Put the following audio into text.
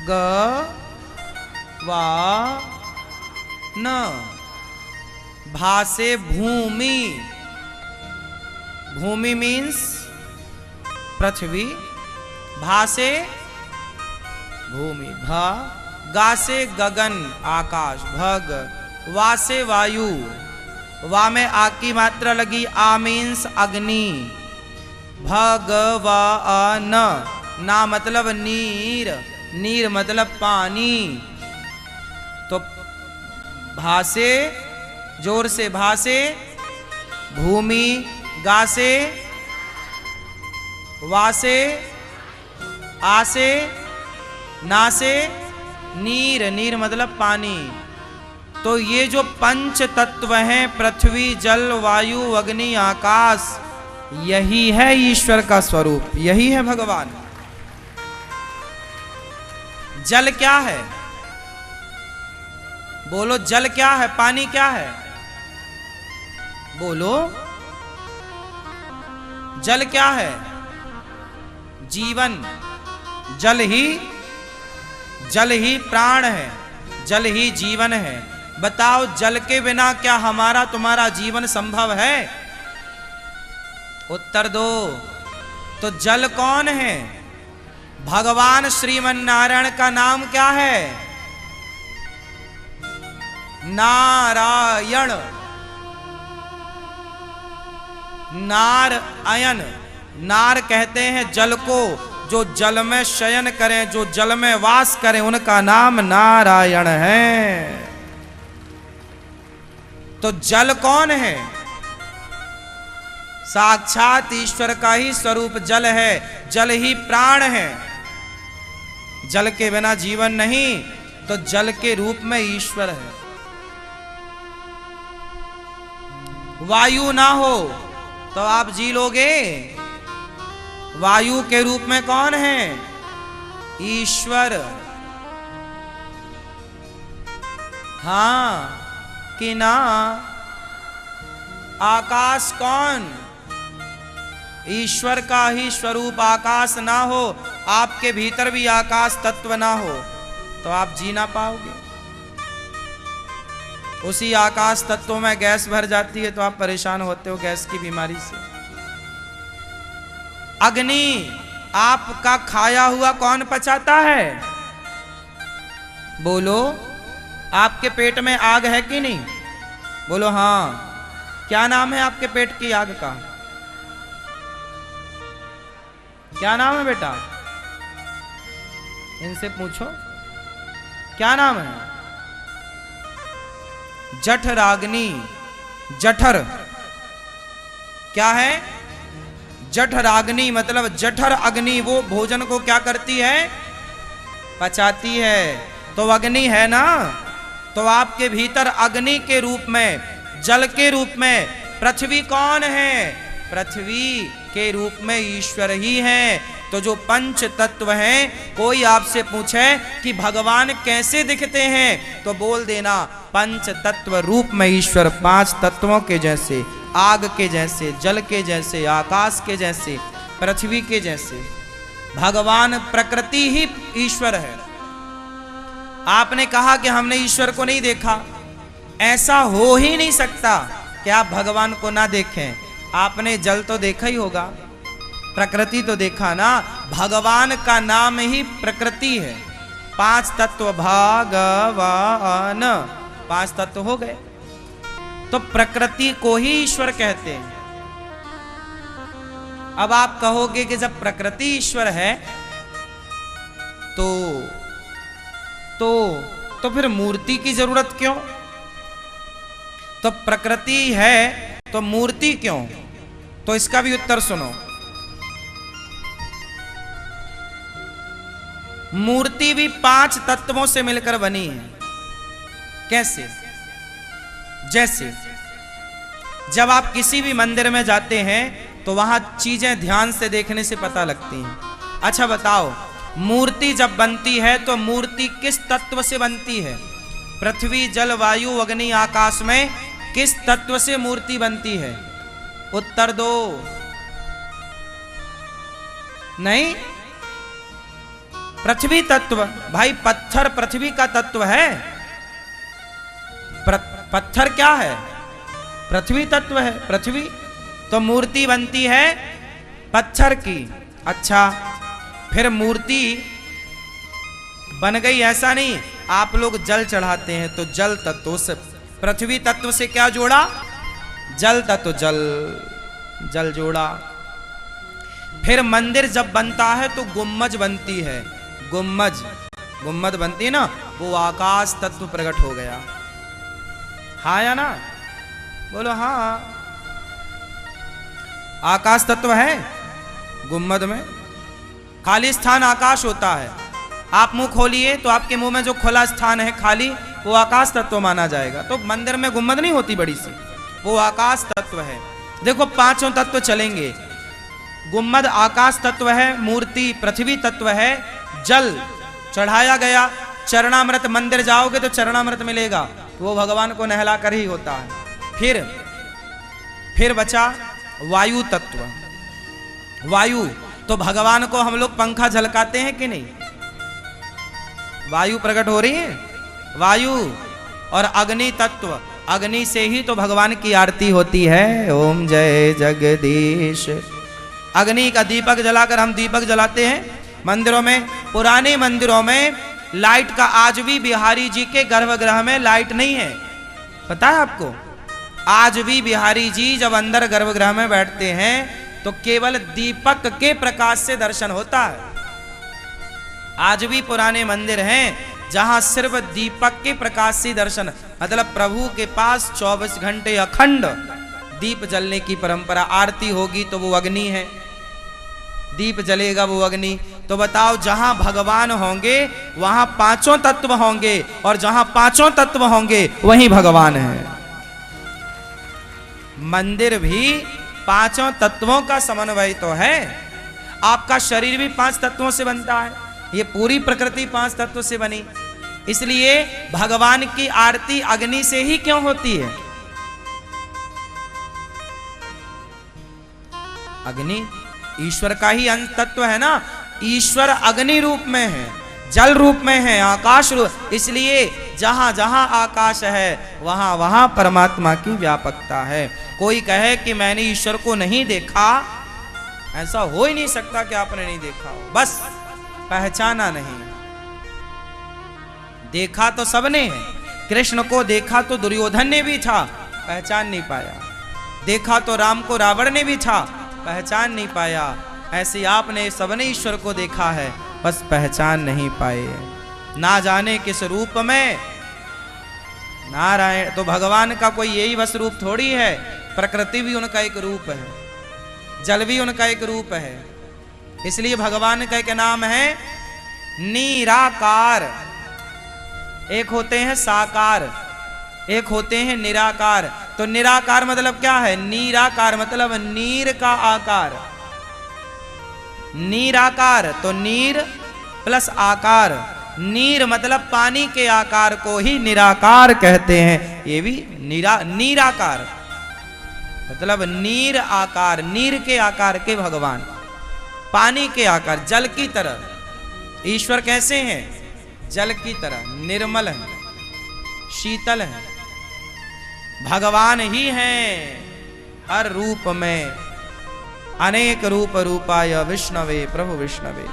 ग वा न। भा से भूमि, भूमि मीन्स पृथ्वी, भा से भूमि भ। गा से गगन आकाश भग। वा से वायु, वा में आ की मात्रा लगी, आ मीन्स अग्नि। भगवान, ना मतलब नीर, नीर मतलब पानी। तो भा से, जोर से भा से भूमि, गा से, वा से, आ से, ना से नीर, नीर मतलब पानी। तो ये जो पंच तत्व हैं, पृथ्वी जल वायु अग्नि आकाश, यही है ईश्वर का स्वरूप, यही है भगवान। जल क्या है? बोलो जल क्या है? पानी क्या है? बोलो जल क्या है? जीवन। जल ही प्राण है, जल ही जीवन है। बताओ जल के बिना क्या हमारा तुम्हारा जीवन संभव है? उत्तर दो। तो जल कौन है? भगवान श्रीमन्नारायण का नाम क्या है? नारायण। नार अयन, नार कहते हैं जल को, जो जल में शयन करें, जो जल में वास करें, उनका नाम नारायण है। तो जल कौन है? साक्षात ईश्वर का ही स्वरूप जल है, जल ही प्राण है। जल के बिना जीवन नहीं, तो जल के रूप में ईश्वर है। वायु ना हो तो आप जी लोगे? वायु के रूप में कौन है? ईश्वर। हां कि ना? आकाश कौन? ईश्वर का ही स्वरूप आकाश ना हो, आपके भीतर भी आकाश तत्व ना हो, तो आप जी ना पाओगे। उसी आकाश तत्वों में गैस भर जाती है तो आप परेशान होते हो गैस की बीमारी से। अग्नि, आपका खाया हुआ कौन पचाता है? बोलो, आपके पेट में आग है कि नहीं? बोलो हां। क्या नाम है आपके पेट की आग का? क्या नाम है बेटा? इनसे पूछो क्या नाम है? जठराग्नि। जठर क्या है? जठराग्नि मतलब जठर अग्नि, वो भोजन को क्या करती है? पचाती है। तो अग्नि है ना, तो आपके भीतर अग्नि के रूप में, जल के रूप में पृथ्वी कौन है? पृथ्वी के रूप में ईश्वर ही है। तो जो पंच तत्व हैं, कोई आपसे पूछे कि भगवान कैसे दिखते हैं, तो बोल देना पंच तत्व रूप में ईश्वर, पांच तत्वों के जैसे, आग के जैसे, जल के जैसे, आकाश के जैसे, पृथ्वी के जैसे। भगवान प्रकृति ही ईश्वर है। आपने कहा कि हमने ईश्वर को नहीं देखा, ऐसा हो ही नहीं सकता कि आप भगवान को ना देखें। आपने जल तो देखा ही होगा, प्रकृति तो देखा ना। भगवान का नाम ही प्रकृति है। पांच तत्व भगवान, पांच तत्व हो गए। तो प्रकृति को ही ईश्वर कहते हैं। अब आप कहोगे कि जब प्रकृति ईश्वर है तो फिर मूर्ति की जरूरत क्यों? तो प्रकृति है तो मूर्ति क्यों? तो इसका भी उत्तर सुनो। मूर्ति भी पांच तत्वों से मिलकर बनी है। कैसे? जैसे जब आप किसी भी मंदिर में जाते हैं तो वहां चीजें ध्यान से देखने से पता लगती हैं। अच्छा बताओ, मूर्ति जब बनती है तो मूर्ति किस तत्व से बनती है? पृथ्वी जल वायु अग्नि आकाश में किस तत्व से मूर्ति बनती है? उत्तर दो। नहीं? पृथ्वी तत्व, भाई पत्थर पृथ्वी का तत्व है। पत्थर क्या है? पृथ्वी तत्व है। पृथ्वी तो मूर्ति बनती है पत्थर की। अच्छा, फिर मूर्ति बन गई ऐसा नहीं, आप लोग जल चढ़ाते हैं तो जल तत्व से पृथ्वी तत्व से क्या जोड़ा? जल तत्व, जल जोड़ा। फिर मंदिर जब बनता है तो गुम्मज बनती है। गुम्मद बनती है ना, वो आकाश तत्व प्रकट हो गया। हाँ या ना? बोलो हाँ। आकाश तत्व है गुम्मद में। खाली स्थान आकाश होता है। आप मुंह खोलिए तो आपके मुंह में जो खुला स्थान है खाली, वो आकाश तत्व माना जाएगा। तो मंदिर में गुम्मद नहीं होती बड़ी सी, वो आकाश तत्व है। देखो पांचों तत्व चलेंगे। गुम्मद आकाश तत्व है, मूर्ति पृथ्वी तत्व है, जल चढ़ाया गया। चरणामृत, मंदिर जाओगे तो चरणामृत मिलेगा, वो भगवान को नहला कर ही होता है। फिर बचा वायु तत्व। वायु तो भगवान को हम लोग पंखा झलकाते हैं कि नहीं? वायु प्रकट हो रही है, वायु। और अग्नि तत्व, अग्नि से ही तो भगवान की आरती होती है। ओम जय जगदीश। अग्नि का दीपक जलाकर हम दीपक जलाते हैं मंदिरों में। पुराने मंदिरों में लाइट का आज भी बिहारी जी के गर्भगृह में लाइट नहीं है, पता है आपको? आज भी बिहारी जी जब अंदर गर्भगृह में बैठते हैं तो केवल दीपक के प्रकाश से दर्शन होता है। आज भी पुराने मंदिर हैं जहां सिर्फ दीपक के प्रकाश से दर्शन, मतलब प्रभु के पास 24 घंटे अखंड दीप जलने की परंपरा। आरती होगी तो वो अग्नि है, दीप जलेगा वो अग्नि। तो बताओ, जहां भगवान होंगे वहां पांचों तत्व होंगे, और जहां पांचों तत्व होंगे वहीं भगवान है। मंदिर भी पांचों तत्वों का समन्वय तो है। आपका शरीर भी 5 तत्वों से बनता है, ये पूरी प्रकृति 5 तत्वों से बनी। इसलिए भगवान की आरती अग्नि से ही क्यों होती है? अग्नि ईश्वर का ही अंश तत्व है ना। ईश्वर अग्नि रूप में है, जल रूप में है, आकाश रूप। इसलिए जहां जहां आकाश है वहां वहां परमात्मा की व्यापकता है। कोई कहे कि मैंने ईश्वर को नहीं देखा, ऐसा हो ही नहीं सकता कि आपने नहीं देखा हो, बस पहचाना नहीं। देखा तो सबने है। कृष्ण को देखा तो दुर्योधन ने भी था, पहचान नहीं पाया। देखा तो राम को रावण ने भी था, पहचान नहीं पाया। ऐसे आपने सबने ईश्वर को देखा है, बस पहचान नहीं पाए। ना जाने किस रूप में नारायण। तो भगवान का कोई यही बस रूप थोड़ी है, प्रकृति भी उनका एक रूप है, जल भी उनका एक रूप है। इसलिए भगवान का एक नाम है निराकार। एक होते हैं साकार, एक होते हैं निराकार। तो निराकार मतलब क्या है? निराकार मतलब नीर का आकार। नीराकार तो नीर प्लस आकार। नीर मतलब पानी के आकार को ही निराकार कहते हैं। ये भी निराकार मतलब नीर आकार, नीर के आकार के भगवान, पानी के आकार, जल की तरह। ईश्वर कैसे हैं? जल की तरह निर्मल है, शीतल है। भगवान ही हैं हर रूप में। अनेक रूप रूपाय विष्णवे प्रभु विष्णवे।